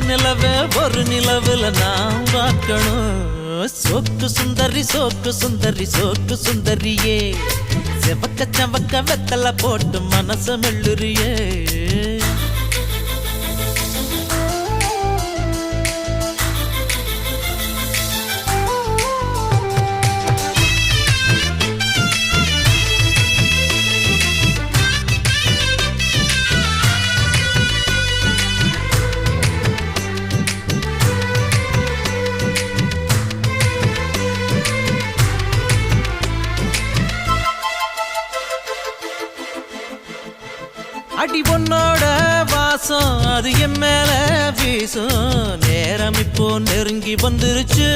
நிலவே ஒரு நிலவுல நான் பார்க்கணும் சோக்கு சுந்தரி சோக்கு சுந்தரி சோக்கு சுந்தரியே செவக்க சவக்க வெத்தல போட்டு மனச மெல்லுறியே அடி பொண்ணோட வாசம் அது என் மேல வீசும் நேரம் இப்போ நெருங்கி வந்துருச்சு